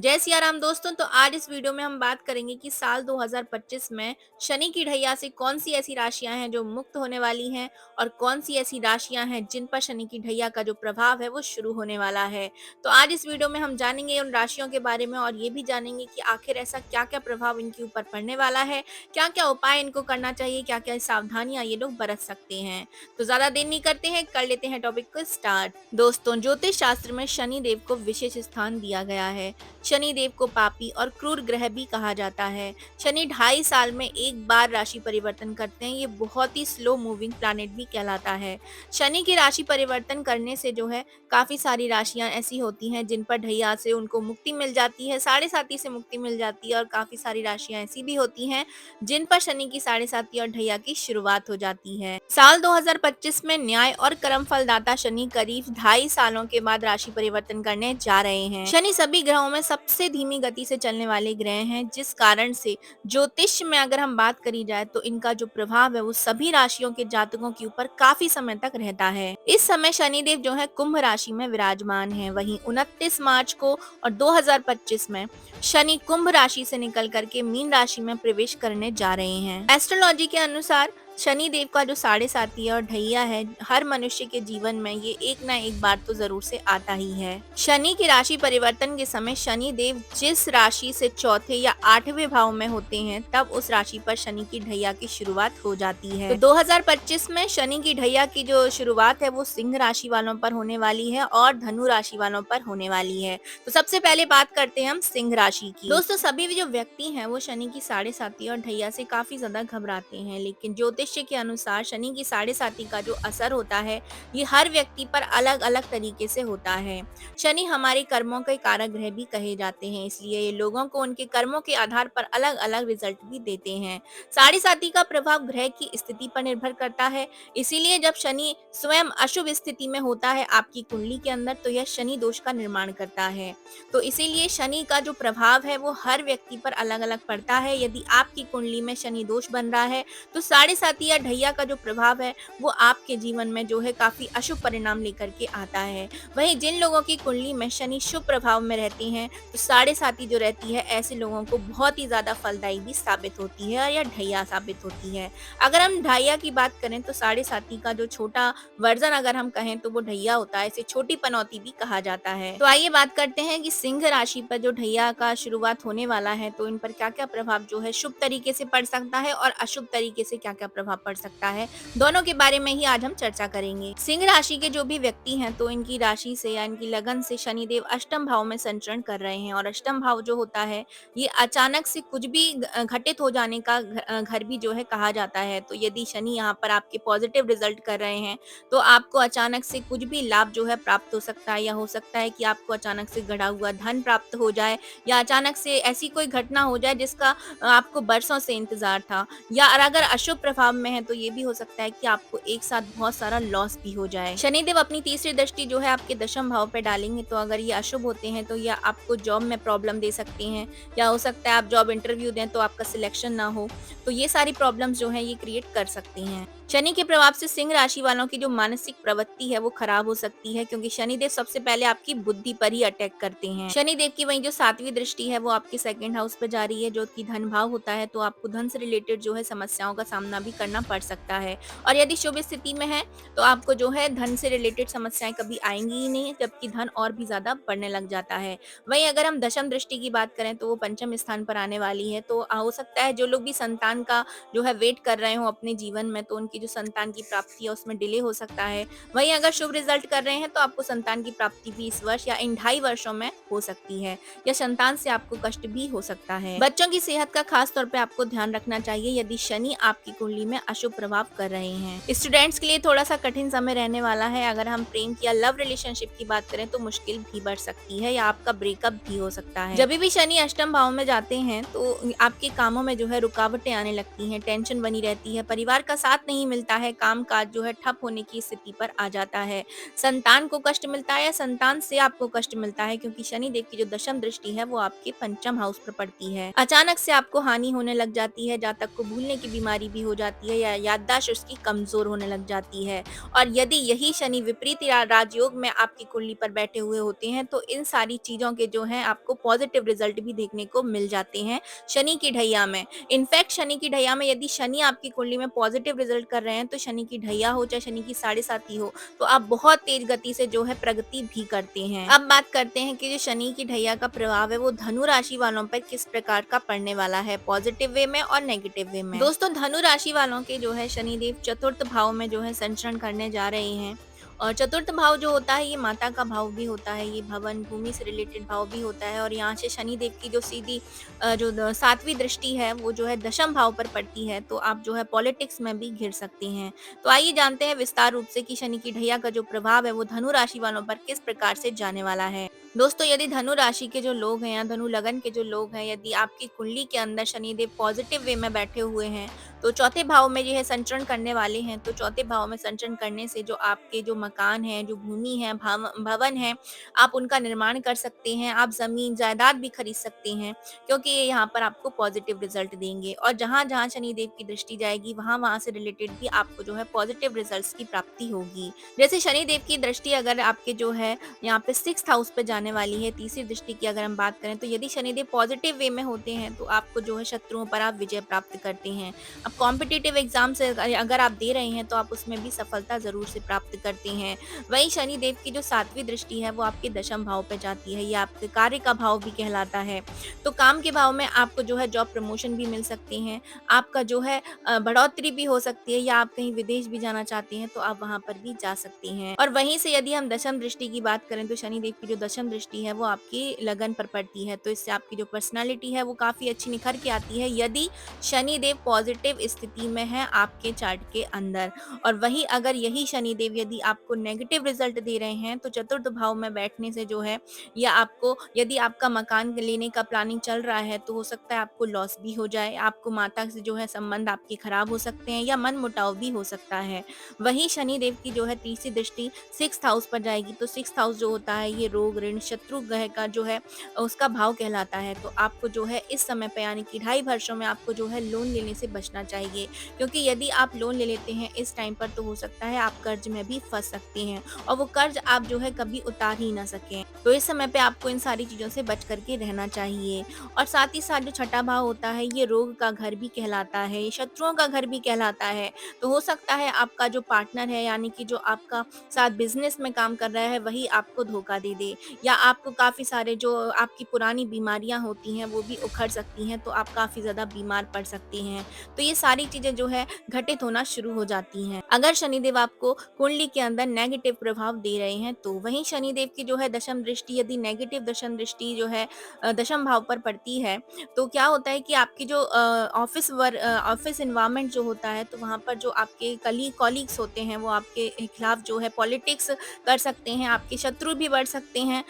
जय सिया राम दोस्तों। तो आज इस वीडियो में हम बात करेंगे कि साल 2025 में शनि की ढैया से कौन सी ऐसी राशियां हैं जो मुक्त होने वाली हैं और कौन सी ऐसी राशियां हैं जिन पर शनि की ढैया का जो प्रभाव है वो शुरू होने वाला है। तो आज इस वीडियो में हम जानेंगे उन राशियों के बारे में और ये भी जानेंगे कि आखिर ऐसा क्या क्या प्रभाव इनके ऊपर पड़ने वाला है, क्या क्या उपाय इनको करना चाहिए, क्या क्या सावधानियां ये लोग बरत सकते हैं। तो ज्यादा देर नहीं करते हैं, कर लेते हैं टॉपिक को स्टार्ट। दोस्तों, ज्योतिष शास्त्र में शनि देव को विशेष स्थान दिया गया है। शनि देव को पापी और क्रूर ग्रह भी कहा जाता है। शनि 2.5 साल में एक बार राशि परिवर्तन करते हैं। ये बहुत ही स्लो मूविंग प्लैनेट भी कहलाता है। शनि की राशि परिवर्तन करने से जो है काफी सारी राशियां ऐसी होती हैं जिन पर ढैया से उनको मुक्ति मिल जाती है, साढ़े साती से मुक्ति मिल जाती है, और काफी सारी राशियां ऐसी भी होती हैं जिन पर शनि की साढ़े साती और ढैया की शुरुआत हो जाती है। साल 2025 में न्याय और कर्म फलदाता शनि करीब 2.5 सालों के बाद राशि परिवर्तन करने जा रहे हैं। शनि सभी ग्रहों में सबसे धीमी गति से चलने वाले ग्रह हैं, जिस कारण से ज्योतिष में अगर हम बात करी जाए तो इनका जो प्रभाव है वो सभी राशियों के जातकों के ऊपर काफी समय तक रहता है। इस समय शनिदेव जो है कुंभ राशि में विराजमान है। वहीं 29 मार्च को और 2025 में शनि कुंभ राशि से निकल करके मीन राशि में प्रवेश करने जा रहे हैं। एस्ट्रोलॉजी के अनुसार शनि देव का जो साढ़े साती और ढैया है, हर मनुष्य के जीवन में ये एक ना एक बार तो जरूर से आता ही है। शनि की राशि परिवर्तन के समय शनि देव जिस राशि से चौथे या 8वें भाव में होते हैं, तब उस राशि पर शनि की ढैया की शुरुआत हो जाती है। तो 2025 में शनि की ढैया की जो शुरुआत है वो सिंह राशि वालों पर होने वाली है और धनु राशि वालों पर होने वाली है। तो सबसे पहले बात करते हैं हम सिंह राशि की। दोस्तों, सभी जो व्यक्ति हैं वो शनि की साढ़े साती और ढैया से काफी ज्यादा घबराते हैं, लेकिन ज्योतिष के अनुसार शनि की साढ़े साती का जो असर होता है ये हर व्यक्ति पर अलग अलग तरीके से होता है। शनि हमारे कर्मों के कारक ग्रह भी कहे जाते हैं, इसलिए ये लोगों को उनके कर्मों के आधार पर अलग अलग रिजल्ट भी देते हैं। साढ़े साती का प्रभाव ग्रह की स्थिति पर निर्भर करता है, इसीलिए जब शनि स्वयं अशुभ स्थिति में होता है आपकी कुंडली के अंदर, तो यह शनि दोष का निर्माण करता है। तो इसीलिए शनि का जो प्रभाव है वो हर व्यक्ति पर अलग अलग पड़ता है। यदि आपकी कुंडली में शनि दोष बन रहा है तो साढ़े साती या ढैया का जो प्रभाव है वो आपके जीवन में जो है काफी अशुभ परिणाम लेकर के आता है। वहीं जिन लोगों की कुंडली में शनि शुभ प्रभाव में रहते हैं, तो साढ़े साती जो रहती है ऐसे लोगों को बहुत ही ज्यादा फलदायी भी साबित होती है या ढैया साबित होती है। अगर हम ढैया की बात करें तो साढ़े साती का जो छोटा वर्जन अगर हम कहें तो वो ढैया होता है, इसे छोटी पनौती भी कहा जाता है। तो आइए बात करते हैं कि सिंह राशि पर जो ढैया का शुरुआत होने वाला है तो इन पर क्या क्या प्रभाव जो है शुभ तरीके से पड़ सकता है और अशुभ तरीके से क्या क्या प्रभाव पड़ सकता है, दोनों के बारे में ही आज हम चर्चा करेंगे। सिंह राशि के जो भी व्यक्ति हैं तो इनकी राशि से या इनकी लगन से शनिदेव अष्टम भाव में संचरण कर रहे हैं, और अष्टम भाव जो होता है ये अचानक से कुछ भी घटित हो जाने का घर भी जो है कहा जाता है। तो यदि शनि यहाँ पर आपके पॉजिटिव रिजल्ट कर रहे हैं तो आपको अचानक से कुछ भी लाभ जो है प्राप्त हो सकता है, या हो सकता है कि आपको अचानक से गड़ा हुआ धन प्राप्त हो जाए, या अचानक से ऐसी कोई घटना हो जाए जिसका आपको बरसों से इंतजार था। या अगर अशुभ प्रभाव में है तो ये भी हो सकता है कि आपको एक साथ बहुत सारा लॉस भी हो जाए। शनिदेव अपनी तीसरी दृष्टि जो है आपके दशम भाव पे डालेंगे, तो अगर ये अशुभ होते हैं तो ये आपको जॉब में प्रॉब्लम दे सकते हैं, या हो सकता है आप जॉब इंटरव्यू दें तो आपका सिलेक्शन ना हो। तो ये सारी प्रॉब्लम्स जो है ये क्रिएट कर सकती हैं। शनि के प्रभाव से सिंह राशि वालों की जो मानसिक प्रवृत्ति है वो खराब हो सकती है, क्योंकि शनिदेव सबसे पहले आपकी बुद्धि पर ही अटैक करते हैं। शनिदेव की वही जो 7वीं दृष्टि है वो आपके सेकंड हाउस पर जा रही है, जो कि धन भाव होता है। तो आपको धन से रिलेटेड जो है समस्याओं का सामना भी करना पड़ सकता है, और यदि शुभ स्थिति में है तो आपको जो है धन से रिलेटेड समस्याएं कभी आएंगी ही नहीं, जबकि धन और भी ज्यादा बढ़ने लग जाता है। वहीं अगर हम दशम दृष्टि की बात करें तो वो पंचम स्थान पर आने वाली है। तो हो सकता है जो लोग भी संतान का जो है वेट कर रहे हो अपने जीवन में, तो उनकी जो संतान की प्राप्ति है उसमें डिले हो सकता है। वहीं अगर शुभ रिजल्ट कर रहे हैं तो आपको संतान की प्राप्ति भी इस वर्ष या इन 2.5 वर्षों में हो सकती है, या संतान से आपको कष्ट भी हो सकता है। बच्चों की सेहत का खास तौर पे आपको ध्यान रखना चाहिए यदि शनि आपकी कुंडली में अशुभ प्रभाव कर रहे हैं। स्टूडेंट्स के लिए थोड़ा सा कठिन समय रहने वाला है। अगर हम प्रेम या लव रिलेशनशिप की बात करें तो मुश्किल भी बढ़ सकती है, या आपका ब्रेकअप भी हो सकता है। जब भी शनि अष्टम भाव में जाते हैं तो आपके कामों में जो है रुकावटें आने लगती हैं, टेंशन बनी रहती है, परिवार का साथ नहीं मिलता है, काम-काज जो है ठप होने की स्थिति पर आ जाता है। संतान को कष्ट मिलता है या संतान से आपको कष्ट मिलता है, क्योंकि शनि देव की जो दशम दृष्टि है वो आपके पंचम हाउस पर पड़ती है। अचानक से आपको हानि होने लग जाती है, जातक को भूलने की बीमारी भी हो जाती है या याददाश्त उसकी कमजोर होने लग जाती है। और यदि यही शनि विपरीत राजयोग में आपकी कुंडली पर बैठे हुए होते हैं, तो इन सारी चीजों के जो है आपको पॉजिटिव रिजल्ट भी देखने को मिल जाते हैं शनि की ढैया में। इनफैक्ट शनि की ढैया में यदि शनि आपकी कुंडली में पॉजिटिव रिजल्ट कर रहे हैं, तो शनि की ढैया हो चाहे शनि की साढ़े साती हो, तो आप बहुत तेज गति से जो है प्रगति भी करते हैं। अब बात करते हैं कि जो शनि की ढैया का प्रभाव है वो धनु राशि वालों पर किस प्रकार का पड़ने वाला है, पॉजिटिव वे में और नेगेटिव वे में। दोस्तों, धनु राशि वालों के जो है शनिदेव चतुर्थ भाव में जो है संचरण करने जा रहे हैं। और चतुर्थ भाव जो होता है ये माता का भाव भी होता है, ये भवन भूमि से रिलेटेड भाव भी होता है। और यहाँ से शनिदेव की जो सीधी सातवीं दृष्टि है वो जो है दशम भाव पर पड़ती है, तो आप जो है पॉलिटिक्स में भी घिर सकते हैं। तो आइए जानते हैं विस्तार रूप से कि शनि की ढैया का जो प्रभाव है वो धनु राशि वालों पर किस प्रकार से जाने वाला है। दोस्तों, यदि धनु राशि के जो लोग हैं या धनु लगन के जो लोग हैं, यदि आपकी कुंडली के अंदर शनिदेव पॉजिटिव वे में बैठे हुए हैं, तो चौथे भाव में जो है संचरण करने वाले हैं। तो चौथे भाव में संचरण करने से जो आपके जो मकान है, जो भूमि है, भवन है, आप उनका निर्माण कर सकते हैं। आप जमीन जायदाद भी खरीद सकते हैं, क्योंकि ये यहाँ पर आपको पॉजिटिव रिजल्ट देंगे। और जहाँ जहाँ शनिदेव की दृष्टि जाएगी वहाँ वहाँ से रिलेटेड भी आपको जो है पॉजिटिव रिजल्ट्स की प्राप्ति होगी। जैसे शनिदेव की दृष्टि अगर आपके जो है यहाँ पे सिक्स्थ हाउस पे जाने वाली है, तीसरी दृष्टि की अगर हम बात करें, तो यदि शनिदेव पॉजिटिव वे में होते हैं तो आपको जो है शत्रुओं पर आप विजय प्राप्त करते हैं। अब कॉम्पिटिटिव एग्जाम से अगर आप दे रहे हैं तो आप उसमें भी सफलता जरूर से प्राप्त करते हैं। वहीं शनिदेव की जो सातवीं दृष्टि है वो आपके दशम भाव पे जाती है, ये आपके कार्य का भाव भी कहलाता है। तो काम के भाव में आपको जो है जॉब प्रमोशन भी मिल सकते हैं, आपका जो है बढ़ोतरी भी हो सकती है, या आप कहीं विदेश भी जाना चाहते हैं तो आप वहां पर भी जा सकते हैं। और वहीं से यदि हम दशम दृष्टि की बात करें, तो शनिदेव की जो दशम दृष्टि है वो आपकी लगन पर पड़ती है, तो इससे आपकी जो पर्सनालिटी है वो काफी अच्छी निखर के आती है, यदि शनिदेव पॉजिटिव स्थिति में है आपके चार्ट के अंदर। और वहीं अगर यही शनिदेव यदि आपको नेगेटिव रिजल्ट दे रहे हैं, तो चतुर्थ भाव में बैठने से जो है, या आपको यदि आपका मकान लेने का प्लानिंग चल रहा है, तो हो सकता है आपको लॉस भी हो जाए, आपको माता से जो है संबंध आपके खराब हो सकते हैं, या मन मुटाव भी हो सकता है। वहीं शनिदेव की जो है तीसरी दृष्टि सिक्स्थ हाउस पर जाएगी, तो सिक्स्थ हाउस जो होता है ये रोग ऋण शत्रु ग्रह का जो है उसका भाव कहलाता है। तो आपको जो है इस समय पे यानी कि 2.5 वर्षों में आपको जो है लोन लेने से बचना चाहिए, क्योंकि यदि आप लोन ले लेते हैं इस टाइम पर, तो हो सकता है आप कर्ज में भी फंस सकते हैं और वो कर्ज आप जो है कभी उतार ही ना सकें। तो इस समय पे आपको इन सारी चीजों से बच करके रहना चाहिए। और साथ ही साथ जो छठा भाव होता है ये रोग का घर भी कहलाता है, ये शत्रुओं का घर भी कहलाता है। तो हो सकता है आपका जो पार्टनर है, यानी कि जो आपका साथ बिजनेस में काम कर रहा है, वही आपको धोखा दे दे, या आपको काफी सारे जो आपकी पुरानी बीमारियां होती हैं वो भी उखड़ सकती हैं, तो आप काफी ज्यादा बीमार पड़ सकते हैं। तो ये सारी चीजें जो है घटित होना शुरू हो जाती हैं अगर शनिदेव आपको कुंडली के अंदर नेगेटिव प्रभाव दे रहे हैं। तो वहीं शनिदेव की जो है दशम दृष्टि, यदि नेगेटिव दशम दृष्टि जो है दशम भाव पर पड़ती है, तो क्या होता है कि आपकी जो ऑफिस इन्वायरमेंट जो होता है, तो वहाँ पर जो आपके कलीग्स होते हैं वो आपके खिलाफ जो है पॉलिटिक्स कर सकते हैं, आपके शत्रु भी बढ़ सकते हैं।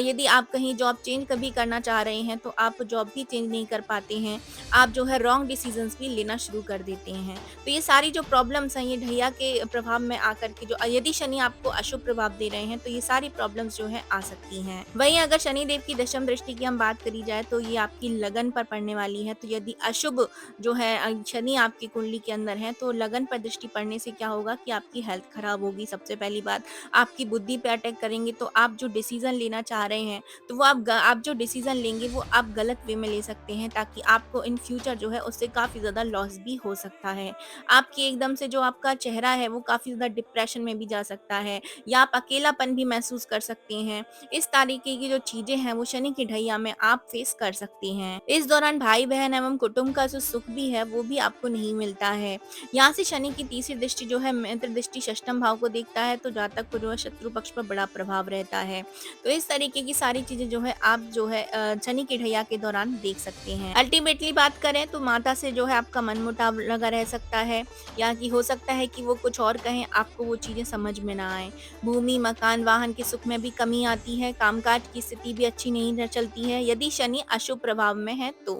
यदि आप कहीं जॉब चेंज कभी करना चाह रहे हैं, तो आप जॉब भी चेंज नहीं कर पाते हैं, आप जो है रॉन्ग डिसीजंस भी लेना शुरू कर देते हैं। तो ये सारी जो प्रॉब्लम्स हैं, ये ढैया के प्रभाव में आकर के जो यदि शनि आपको अशुभ प्रभाव दे रहे हैं, तो ये सारी प्रॉब्लम्स जो है आ सकती हैं। वहीं अगर शनि देव की दशम दृष्टि की हम बात करी जाए, तो ये आपकी लगन पर पड़ने वाली है। तो यदि अशुभ जो है शनि आपकी कुंडली के अंदर है, तो लगन पर दृष्टि पड़ने से क्या होगा कि आपकी हेल्थ खराब होगी। सबसे पहली बात, आपकी बुद्धि पे अटैक करेंगे, तो आप जो डिसीजन लेना चाह रहे हैं, तो वो आप जो डिसीजन लेंगे वो आप गलत वे में ले सकते हैं, ताकि आपको इन फ्यूचर जो है उससे काफी ज्यादा लॉस भी हो सकता है। आपकी एकदम से जो आपका चेहरा है वो काफी ज्यादा डिप्रेशन में भी जा सकता है, या आप अकेलापन भी महसूस कर सकते हैं। इस तरीके की जो चीजें हैं वो शनि की ढैया में आप फेस कर सकते हैं। इस दौरान भाई बहन एवं कुटुंब का जो सुख भी है वो भी आपको नहीं मिलता है। यहाँ से शनि की तीसरी दृष्टि जो है मित्र दृष्टि षष्टम भाव को देखता है, तो जातक को जो है शत्रु पक्ष पर बड़ा प्रभाव रहता है। तो इस तरीके की सारी चीजें जो है आप जो है शनि की ढैया के दौरान देख सकते हैं। अल्टीमेटली बात करें तो माता से जो है आपका मन मनमुटाव लगा रह सकता है, या कि हो सकता है कि वो कुछ और कहें, आपको वो चीज़ें समझ में ना आएँ। भूमि, मकान, वाहन के सुख में भी कमी आती है, कामकाज की स्थिति भी अच्छी नहीं र चलती है, यदि शनि अशुभ प्रभाव में है तो।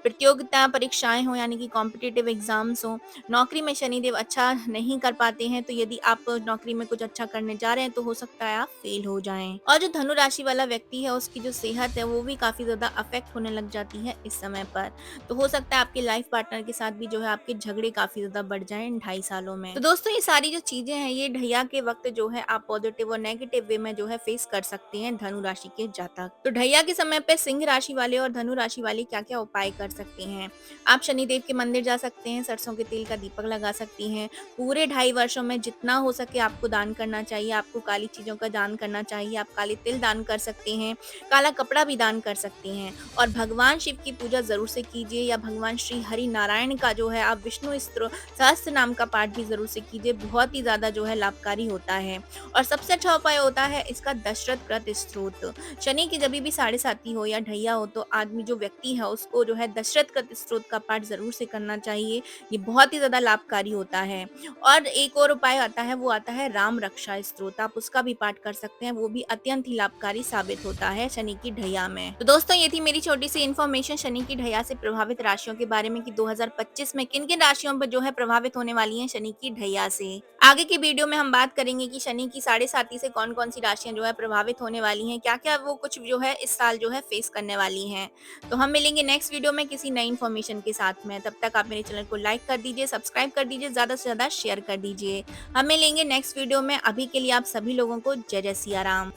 प्रतियोगिता परीक्षाएँ हों यानी कि कॉम्पिटिटिव एग्ज़ाम्स हों, नौकरी में शनिदेव अच्छा नहीं कर पाते हैं, तो यदि आप नौकरी में कुछ अच्छा करने जा रहे हैं तो हो सकता है आप फेल हो जाएँ। और जो धनु राशि वाला व्यक्ति है उसकी जो सेहत है वो भी काफ़ी ज़्यादा अफ़ेक्ट होने लग जाती है इस समय पर। तो हो सकता है आपके लाइफ़ पार्टनर के साथ भी जो है आपके झगड़े काफ़ी ज़्यादा बढ़ जाएँ इन 2.5 सालों में। तो दोस्तों ये सारी जो चीज़ें हैं ये ढैया के वक़्त जो है आप पॉज़िटिव और नेगेटिव वे में जो है फ़ेस कर सकते हैं धनु राशि के जातक। तो ढैया के समय पे सिंह राशि वाले और धनु राशि वाले क्या-क्या उपाय कर सकते हैं? आप शनिदेव के मंदिर जा सकते हैं, सरसों के तेल का दीपक लगा सकती हैं। पूरे 2.5 वर्षों में जितना हो सके आपको दान करना चाहिए, आपको काली चीज़ों का दान करना चाहिए, आप काले तिल दान कर सकते हैं, काला कपड़ा भी दान कर सकते हैं और भगवान शिव की पूजा ज़रूर से कीजिए या भगवान श्री हरि नारायण का जो है आप विष्णु सहस्त्र नाम का पाठ भी ज़रूर से कीजिए, बहुत ही ज़्यादा जो है लाभकारी होता है। और सबसे अच्छा उपाय होता है इसका दशरथ कृत स्तोत्र। शनि की जभी भी साढ़े साती हो या ढैया हो तो आदमी जो व्यक्ति है उसको जो है दशरथ कृत स्तोत्र का पाठ ज़रूर से करना चाहिए, ये बहुत ही ज़्यादा लाभकारी होता है। और एक और उपाय आता है वो आता है राम रक्षा स्तोत्र, आप उसका भी पाठ कर सकते हैं, वो भी अत्यंत ही लाभकारी साबित होता है शनि की ढैया में। तो दोस्तों ये थी मेरी छोटी सी इन्फॉर्मेशन शनि की ढैया से प्रभावित राशियों के बारे में कि 2025 में किन किन राशियों पर जो है प्रभावित होने वाली हैं शनि की ढैया से। आगे की वीडियो में हम बात करेंगे कि शनि की साढ़े साती से कौन कौन सी राशियां जो है प्रभावित होने वाली हैं, क्या क्या वो कुछ जो है इस साल जो है फेस करने वाली हैं। तो हम मिलेंगे नेक्स्ट वीडियो में किसी नई इन्फॉर्मेशन के साथ में, तब तक आप मेरे चैनल को लाइक कर दीजिए, सब्सक्राइब कर दीजिए, ज़्यादा से ज़्यादा शेयर कर दीजिए। हम मिलेंगे नेक्स्ट वीडियो में, अभी के लिए आप सभी लोगों को जय जय सिया राम।